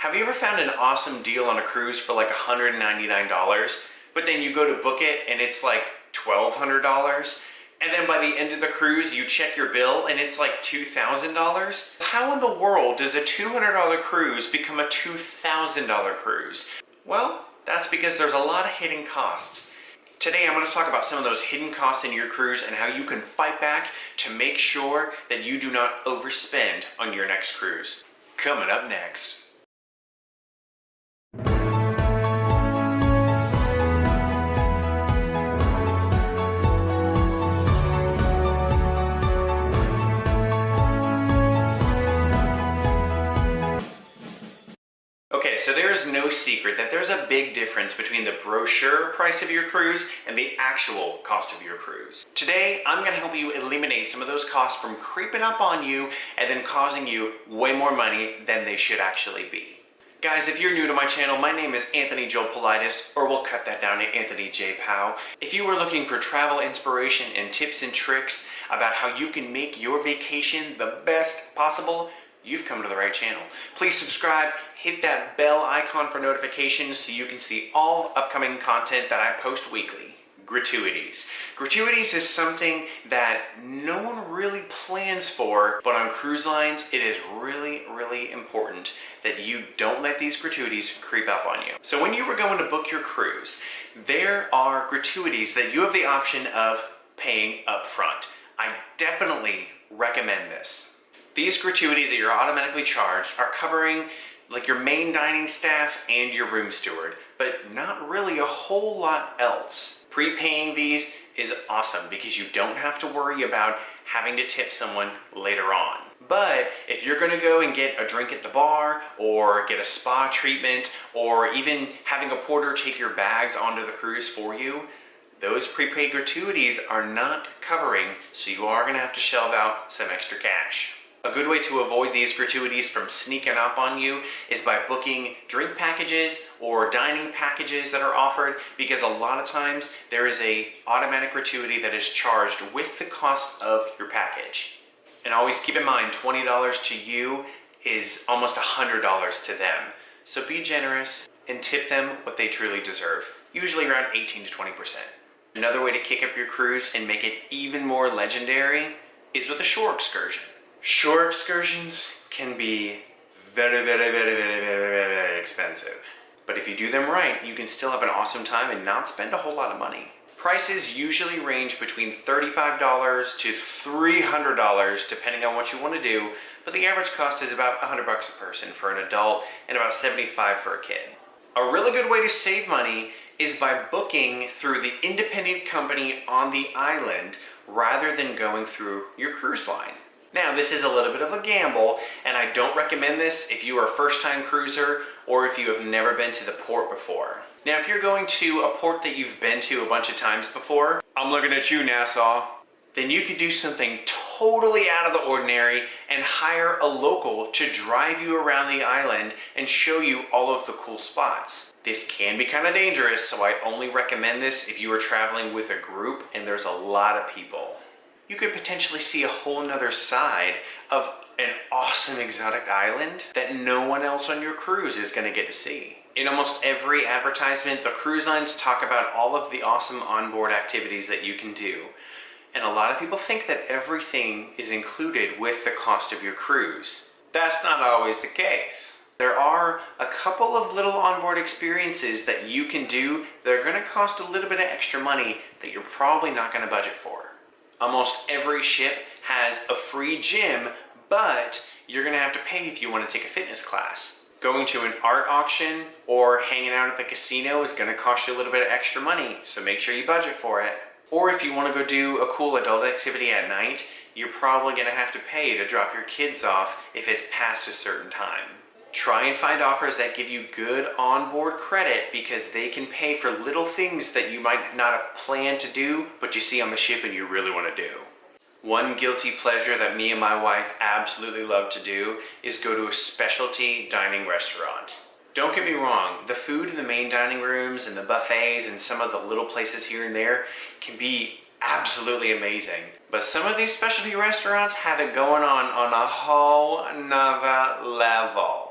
Have you ever found an awesome deal on a cruise for like $199, but then you go to book it and it's like $1,200? And then by the end of the cruise, you check your bill and it's like $2,000? How in the world does a $200 cruise become a $2,000 cruise? Well, that's because there's a lot of hidden costs. Today I'm going to talk about some of those hidden costs in your cruise and how you can fight back to make sure that you do not overspend on your next cruise. Coming up next. Okay, so there is no secret that there's a big difference between the brochure price of your cruise and the actual cost of your cruise. Today, I'm going to help you eliminate some of those costs from creeping up on you and then causing you way more money than they should actually be. Guys, if you're new to my channel, my name is anthonyjpow, or we'll cut that down to anthonyjpow. If you are looking for travel inspiration and tips and tricks about how you can make your vacation the best possible, you've come to the right channel. Please subscribe, hit that bell icon for notifications so you can see all upcoming content that I post weekly. Gratuities. Gratuities is something that no one really plans for, but on cruise lines, it is really important that you don't let these gratuities creep up on you. So when you were going to book your cruise, there are gratuities that you have the option of paying up front. I definitely recommend this. These gratuities that you're automatically charged are covering like your main dining staff and your room steward, but not really a whole lot else. Prepaying these is awesome because you don't have to worry about having to tip someone later on. But if you're gonna go and get a drink at the bar or get a spa treatment or even having a porter take your bags onto the cruise for you, those prepaid gratuities are not covering, so you are gonna have to shell out some extra cash. A good way to avoid these gratuities from sneaking up on you is by booking drink packages or dining packages that are offered, because a lot of times there is an automatic gratuity that is charged with the cost of your package. And always keep in mind, $20 to you is almost $100 to them. So be generous and tip them what they truly deserve, usually around 18 to 20%. Another way to kick up your cruise and make it even more legendary is with a shore excursion. Shore excursions can be very expensive. But if you do them right, you can still have an awesome time and not spend a whole lot of money. Prices usually range between $35 to $300 depending on what you want to do, but the average cost is about $100 a person for an adult and about $75 for a kid. A really good way to save money is by booking through the independent company on the island rather than going through your cruise line. Now, this is a little bit of a gamble, and I don't recommend this if you are a first-time cruiser or if you have never been to the port before. Now, if you're going to a port that you've been to a bunch of times before, I'm looking at you, Nassau, then you could do something totally out of the ordinary and hire a local to drive you around the island and show you all of the cool spots. This can be kind of dangerous, so I only recommend this if you are traveling with a group and there's a lot of people. You could potentially see a whole nother side of an awesome exotic island that no one else on your cruise is going to get to see. In almost every advertisement, the cruise lines talk about all of the awesome onboard activities that you can do. And a lot of people think that everything is included with the cost of your cruise. That's not always the case. There are a couple of little onboard experiences that you can do that are going to cost a little bit of extra money that you're probably not going to budget for. Almost every ship has a free gym, but you're going to have to pay if you want to take a fitness class. Going to an art auction or hanging out at the casino is going to cost you a little bit of extra money, so make sure you budget for it. Or if you want to go do a cool adult activity at night, you're probably going to have to pay to drop your kids off if it's past a certain time. Try and find offers that give you good onboard credit, because they can pay for little things that you might not have planned to do, but you see on the ship and you really want to do. One guilty pleasure that me and my wife absolutely love to do is go to a specialty dining restaurant. Don't get me wrong, the food in the main dining rooms and the buffets and some of the little places here and there can be absolutely amazing. But some of these specialty restaurants have it going on a whole nother level.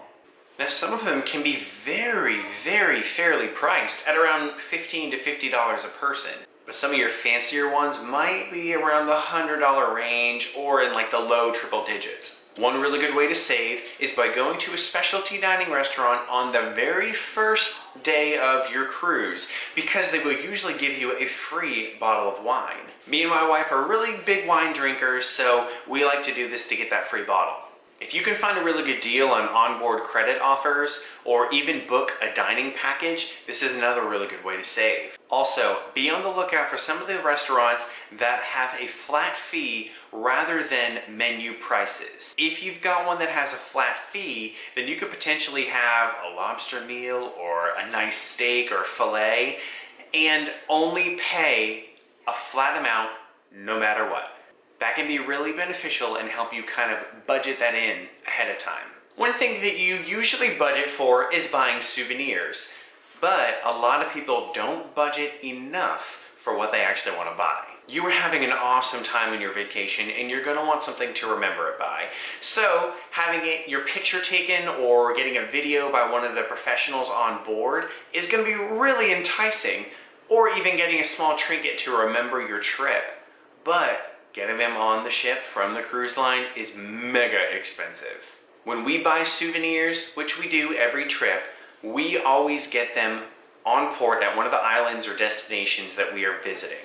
Now some of them can be very, very fairly priced at around $15 to $50 a person. But some of your fancier ones might be around the $100 range or in like the low triple digits. One really good way to save is by going to a specialty dining restaurant on the very first day of your cruise, because they will usually give you a free bottle of wine. Me and my wife are really big wine drinkers, so we like to do this to get that free bottle. If you can find a really good deal on onboard credit offers or even book a dining package, this is another really good way to save. Also, be on the lookout for some of the restaurants that have a flat fee rather than menu prices. If you've got one that has a flat fee, then you could potentially have a lobster meal or a nice steak or filet and only pay a flat amount no matter what. That can be really beneficial and help you kind of budget that in ahead of time. One thing that you usually budget for is buying souvenirs, but a lot of people don't budget enough for what they actually want to buy. You are having an awesome time on your vacation and you're going to want something to remember it by. So having your picture taken or getting a video by one of the professionals on board is going to be really enticing, or even getting a small trinket to remember your trip. But getting them on the ship from the cruise line is mega expensive. When we buy souvenirs, which we do every trip, we always get them on port at one of the islands or destinations that we are visiting.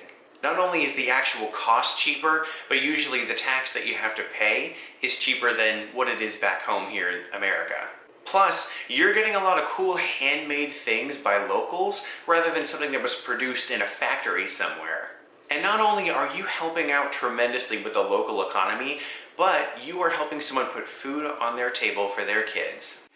Not only is the actual cost cheaper, but usually the tax that you have to pay is cheaper than what it is back home here in America. Plus, you're getting a lot of cool handmade things by locals rather than something that was produced in a factory somewhere. And not only are you helping out tremendously with the local economy, but you are helping someone put food on their table for their kids.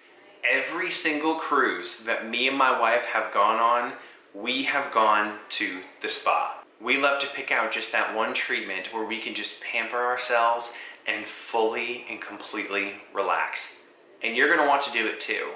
Every single cruise that me and my wife have gone on, we have gone to the spa. We love to pick out just that one treatment where we can just pamper ourselves and fully and completely relax. And you're gonna want to do it too.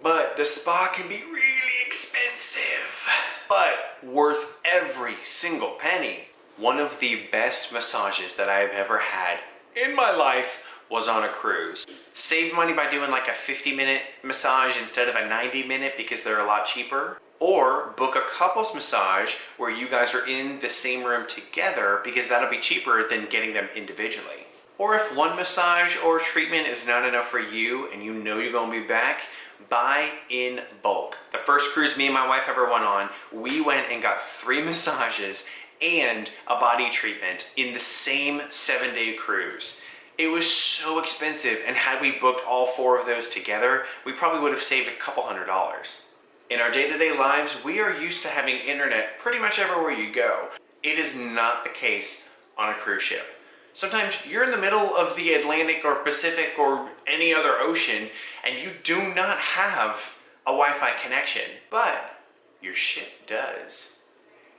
But the spa can be really expensive, but worth every single penny. One of the best massages that I have ever had in my life was on a cruise. Save money by doing like a 50-minute massage instead of a 90-minute because they're a lot cheaper. Or book a couples massage where you guys are in the same room together because that'll be cheaper than getting them individually. Or if one massage or treatment is not enough for you and you know you're gonna be back, buy in bulk. The first cruise me and my wife ever went on, we went and got 3 massages and a body treatment in the same 7-day cruise. It was so expensive, and had we booked all 4 of those together, we probably would have saved a couple $100s. In our day-to-day lives, we are used to having internet pretty much everywhere you go. It is not the case on a cruise ship. Sometimes you're in the middle of the Atlantic or Pacific or any other ocean and you do not have a Wi-Fi connection, but your ship does.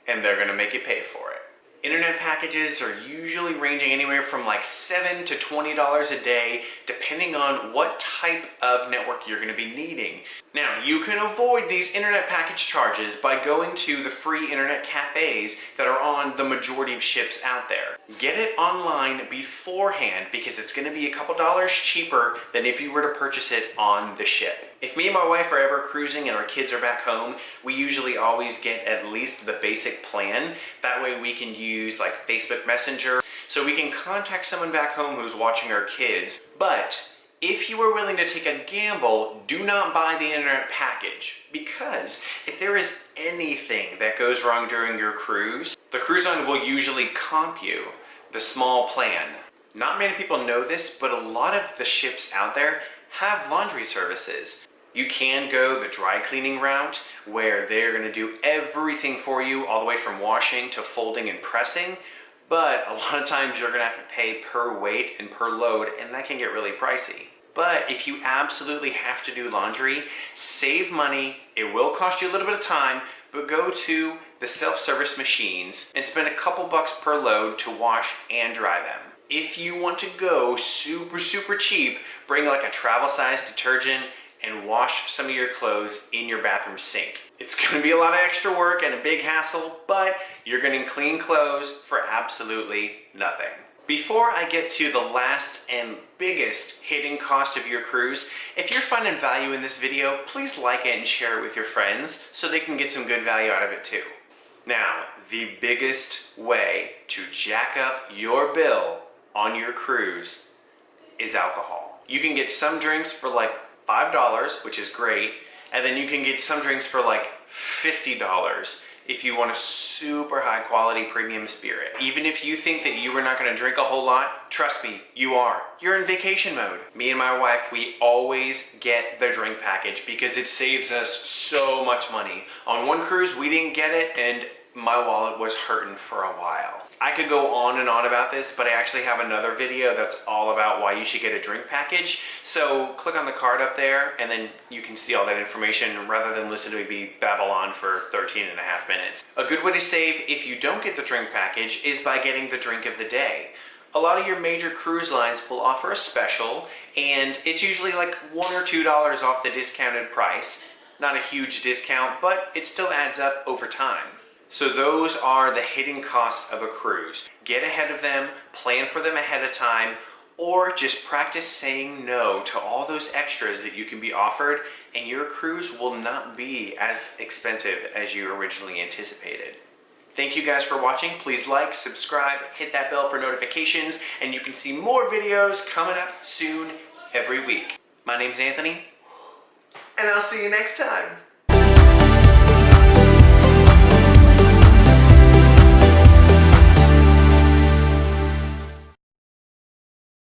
And they're gonna make you pay for it. Internet packages are usually ranging anywhere from like $7 to $20 a day, depending on what type of network you're gonna be needing. Now, you can avoid these internet package charges by going to the free internet cafes that are on the majority of ships out there. Get it online beforehand because it's gonna be a couple dollars cheaper than if you were to purchase it on the ship. If me and my wife are ever cruising and our kids are back home, we usually always get at least the basic plan. That way we can use like Facebook Messenger, so we can contact someone back home who's watching our kids. But if you are willing to take a gamble, do not buy the internet package, because if there is anything that goes wrong during your cruise, the cruise line will usually comp you the small plan. Not many people know this, but a lot of the ships out there have laundry services. You can go the dry cleaning route where they're going to do everything for you, all the way from washing to folding and pressing, but a lot of times you're going to have to pay per weight and per load, and that can get really pricey. But if you absolutely have to do laundry, save money. It will cost you a little bit of time, but go to the self-service machines and spend a couple bucks per load to wash and dry them. If you want to go super cheap, bring like a travel size detergent and wash some of your clothes in your bathroom sink. It's going to be a lot of extra work and a big hassle, but you're getting clean clothes for absolutely nothing. Before I get to the last and biggest hidden cost of your cruise, if you're finding value in this video, please like it and share it with your friends so they can get some good value out of it too. Now, the biggest way to jack up your bill on your cruise is alcohol. You can get some drinks for like $5, which is great, and then you can get some drinks for like $50 if you want a super high quality premium spirit. Even if you think that you are not going to drink a whole lot, trust me, you are. You're in vacation mode. Me and my wife, we always get the drink package because it saves us so much money. On one cruise, we didn't get it and my wallet was hurting for a while. I could go on and on about this, but I actually have another video that's all about why you should get a drink package. So click on the card up there and then you can see all that information rather than listen to me babble on for 13 and a half minutes. A good way to save if you don't get the drink package is by getting the drink of the day. A lot of your major cruise lines will offer a special and it's usually like $1 or $2 off the discounted price. Not a huge discount, but it still adds up over time. So those are the hidden costs of a cruise. Get ahead of them, plan for them ahead of time, or just practice saying no to all those extras that you can be offered, and your cruise will not be as expensive as you originally anticipated. Thank you guys for watching. Please like, subscribe, hit that bell for notifications, and you can see more videos coming up soon every week. My name's Anthony, and I'll see you next time.